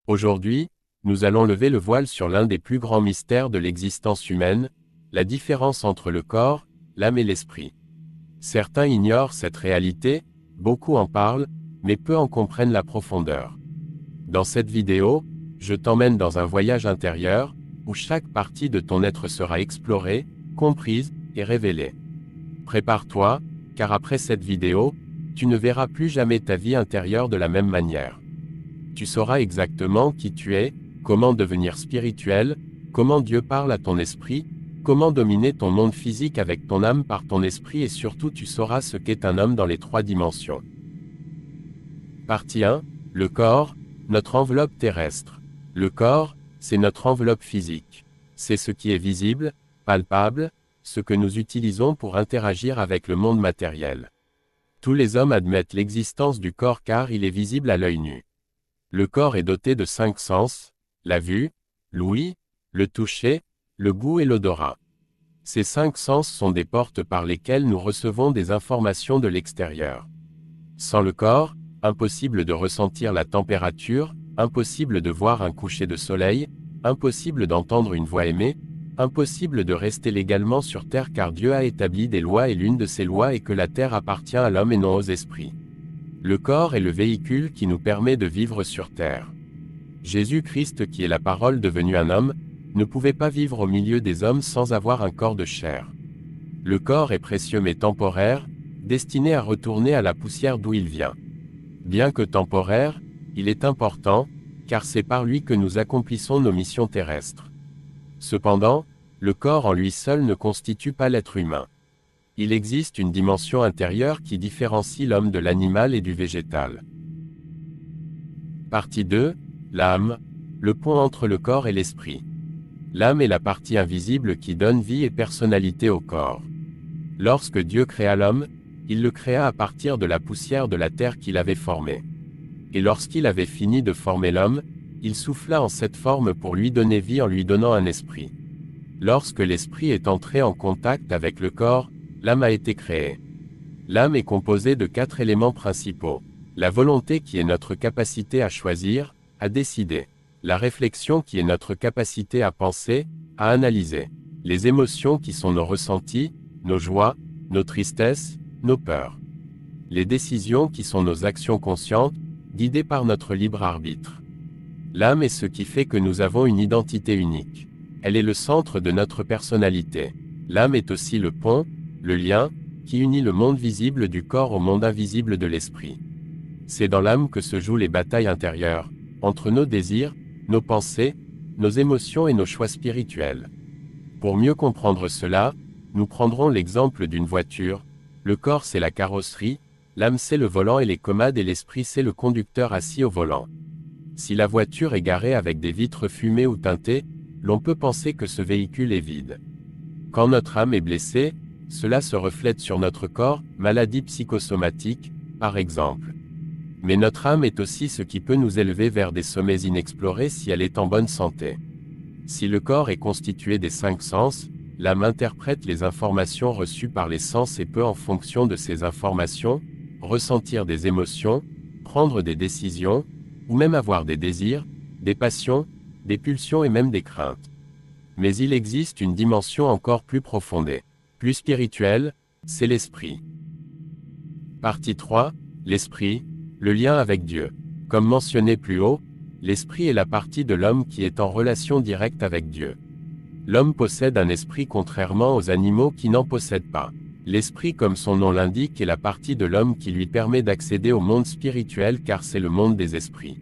Aujourd'hui, nous allons lever le voile sur l'un des plus grands mystères de l'existence humaine, la différence entre le corps, l'âme et l'esprit. Certains ignorent cette réalité, beaucoup en parlent, mais peu en comprennent la profondeur. Dans cette vidéo, je t'emmène dans un voyage intérieur, où chaque partie de ton être sera explorée, comprise et révélée. Prépare-toi, car après cette vidéo, tu ne verras plus jamais ta vie intérieure de la même manière. Tu sauras exactement qui tu es, comment devenir spirituel, comment Dieu parle à ton esprit, comment dominer ton monde physique avec ton âme par ton esprit et surtout tu sauras ce qu'est un homme dans les 3 dimensions. Partie 1. Le corps, notre enveloppe terrestre. Le corps, c'est notre enveloppe physique. C'est ce qui est visible, palpable, ce que nous utilisons pour interagir avec le monde matériel. Tous les hommes admettent l'existence du corps car il est visible à l'œil nu. Le corps est doté de 5 sens, la vue, l'ouïe, le toucher, le goût et l'odorat. Ces 5 sens sont des portes par lesquelles nous recevons des informations de l'extérieur. Sans le corps, impossible de ressentir la température, impossible de voir un coucher de soleil, impossible d'entendre une voix aimée, impossible de rester légalement sur terre car Dieu a établi des lois et l'une de ces lois est que la terre appartient à l'homme et non aux esprits. Le corps est le véhicule qui nous permet de vivre sur terre. Jésus-Christ qui est la parole devenue un homme, ne pouvait pas vivre au milieu des hommes sans avoir un corps de chair. Le corps est précieux mais temporaire, destiné à retourner à la poussière d'où il vient. Bien que temporaire, il est important, car c'est par lui que nous accomplissons nos missions terrestres. Cependant, le corps en lui seul ne constitue pas l'être humain. Il existe une dimension intérieure qui différencie l'homme de l'animal et du végétal. Partie 2. L'âme, le pont entre le corps et l'esprit. L'âme est la partie invisible qui donne vie et personnalité au corps. Lorsque Dieu créa l'homme, il le créa à partir de la poussière de la terre qu'il avait formée. Et lorsqu'il avait fini de former l'homme, il souffla en cette forme pour lui donner vie en lui donnant un esprit. Lorsque l'esprit est entré en contact avec le corps, l'âme a été créée. L'âme est composée de 4 éléments principaux. La volonté qui est notre capacité à choisir, à décider. La réflexion qui est notre capacité à penser, à analyser. Les émotions qui sont nos ressentis, nos joies, nos tristesses, nos peurs. Les décisions qui sont nos actions conscientes, guidées par notre libre arbitre. L'âme est ce qui fait que nous avons une identité unique. Elle est le centre de notre personnalité. L'âme est aussi le pont, le lien, qui unit le monde visible du corps au monde invisible de l'esprit. C'est dans l'âme que se jouent les batailles intérieures, entre nos désirs, nos pensées, nos émotions et nos choix spirituels. Pour mieux comprendre cela, nous prendrons l'exemple d'une voiture. Le corps c'est la carrosserie, l'âme c'est le volant et les commandes et l'esprit c'est le conducteur assis au volant. Si la voiture est garée avec des vitres fumées ou teintées, l'on peut penser que ce véhicule est vide. Quand notre âme est blessée, cela se reflète sur notre corps, maladie psychosomatique, par exemple. Mais notre âme est aussi ce qui peut nous élever vers des sommets inexplorés si elle est en bonne santé. Si le corps est constitué des 5 sens, l'âme interprète les informations reçues par les sens et peut en fonction de ces informations, ressentir des émotions, prendre des décisions, ou même avoir des désirs, des passions, des pulsions et même des craintes. Mais il existe une dimension encore plus profonde, plus spirituelle, c'est l'esprit. Partie 3. L'esprit, le lien avec Dieu. Comme mentionné plus haut, l'esprit est la partie de l'homme qui est en relation directe avec Dieu. L'homme possède un esprit contrairement aux animaux qui n'en possèdent pas. L'esprit comme son nom l'indique est la partie de l'homme qui lui permet d'accéder au monde spirituel car c'est le monde des esprits.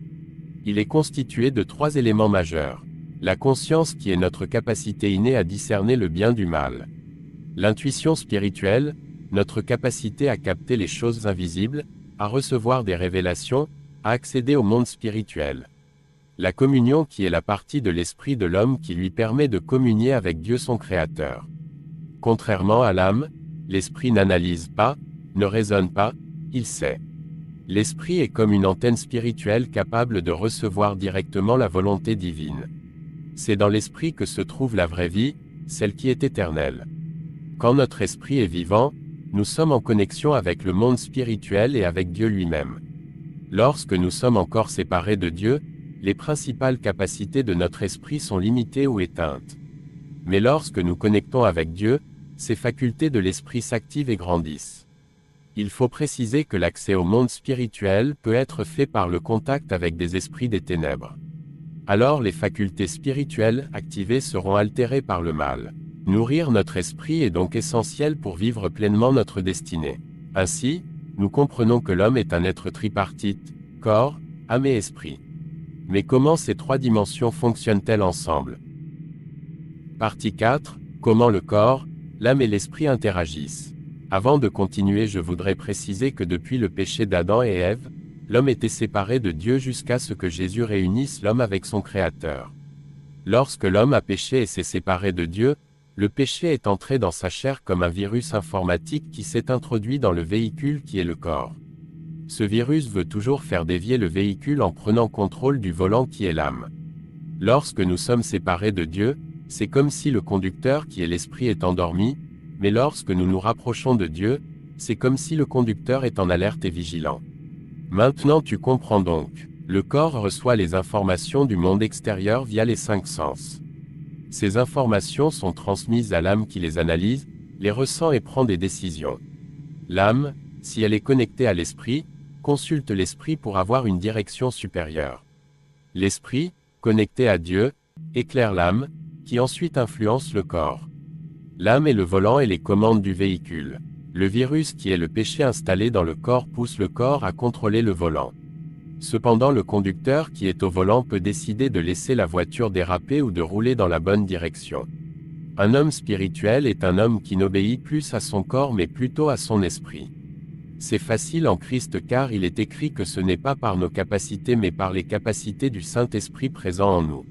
Il est constitué de 3 éléments majeurs. La conscience qui est notre capacité innée à discerner le bien du mal. L'intuition spirituelle, notre capacité à capter les choses invisibles, à recevoir des révélations, à accéder au monde spirituel. La communion qui est la partie de l'esprit de l'homme qui lui permet de communier avec Dieu son Créateur. Contrairement à l'âme, l'esprit n'analyse pas, ne raisonne pas, il sait. L'esprit est comme une antenne spirituelle capable de recevoir directement la volonté divine. C'est dans l'esprit que se trouve la vraie vie, celle qui est éternelle. Quand notre esprit est vivant, nous sommes en connexion avec le monde spirituel et avec Dieu lui-même. Lorsque nous sommes encore séparés de Dieu, les principales capacités de notre esprit sont limitées ou éteintes. Mais lorsque nous connectons avec Dieu, ces facultés de l'esprit s'activent et grandissent. Il faut préciser que l'accès au monde spirituel peut être fait par le contact avec des esprits des ténèbres. Alors les facultés spirituelles activées seront altérées par le mal. Nourrir notre esprit est donc essentiel pour vivre pleinement notre destinée. Ainsi, nous comprenons que l'homme est un être tripartite, corps, âme et esprit. Mais comment ces trois dimensions fonctionnent-elles ensemble? Partie 4. Comment le corps, l'âme et l'esprit interagissent. Avant de continuer, je voudrais préciser que depuis le péché d'Adam et Ève, l'homme était séparé de Dieu jusqu'à ce que Jésus réunisse l'homme avec son Créateur. Lorsque l'homme a péché et s'est séparé de Dieu, le péché est entré dans sa chair comme un virus informatique qui s'est introduit dans le véhicule qui est le corps. Ce virus veut toujours faire dévier le véhicule en prenant contrôle du volant qui est l'âme. Lorsque nous sommes séparés de Dieu, c'est comme si le conducteur qui est l'esprit est endormi, mais lorsque nous nous rapprochons de Dieu, c'est comme si le conducteur est en alerte et vigilant. Maintenant tu comprends donc. Le corps reçoit les informations du monde extérieur via les 5 sens. Ces informations sont transmises à l'âme qui les analyse, les ressent et prend des décisions. L'âme, si elle est connectée à l'esprit, consulte l'esprit pour avoir une direction supérieure. L'esprit, connecté à Dieu, éclaire l'âme, qui ensuite influence le corps. L'âme est le volant et les commandes du véhicule. Le virus qui est le péché installé dans le corps pousse le corps à contrôler le volant. Cependant le conducteur qui est au volant peut décider de laisser la voiture déraper ou de rouler dans la bonne direction. Un homme spirituel est un homme qui n'obéit plus à son corps mais plutôt à son esprit. C'est facile en Christ car il est écrit que ce n'est pas par nos capacités mais par les capacités du Saint-Esprit présent en nous.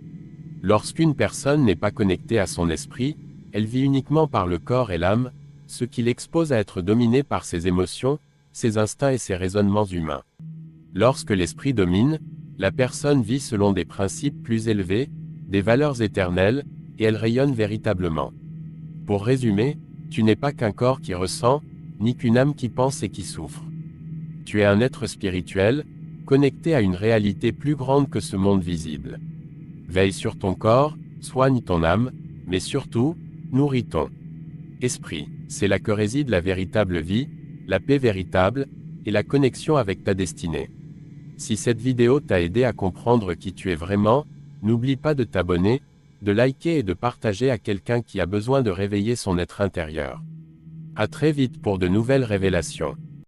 Lorsqu'une personne n'est pas connectée à son esprit, elle vit uniquement par le corps et l'âme, ce qui l'expose à être dominé par ses émotions, ses instincts et ses raisonnements humains. Lorsque l'esprit domine, la personne vit selon des principes plus élevés, des valeurs éternelles, et elle rayonne véritablement. Pour résumer, tu n'es pas qu'un corps qui ressent, ni qu'une âme qui pense et qui souffre. Tu es un être spirituel, connecté à une réalité plus grande que ce monde visible. Veille sur ton corps, soigne ton âme, mais surtout, nourris ton esprit. C'est là que réside la véritable vie, la paix véritable, et la connexion avec ta destinée. Si cette vidéo t'a aidé à comprendre qui tu es vraiment, n'oublie pas de t'abonner, de liker et de partager à quelqu'un qui a besoin de réveiller son être intérieur. À très vite pour de nouvelles révélations.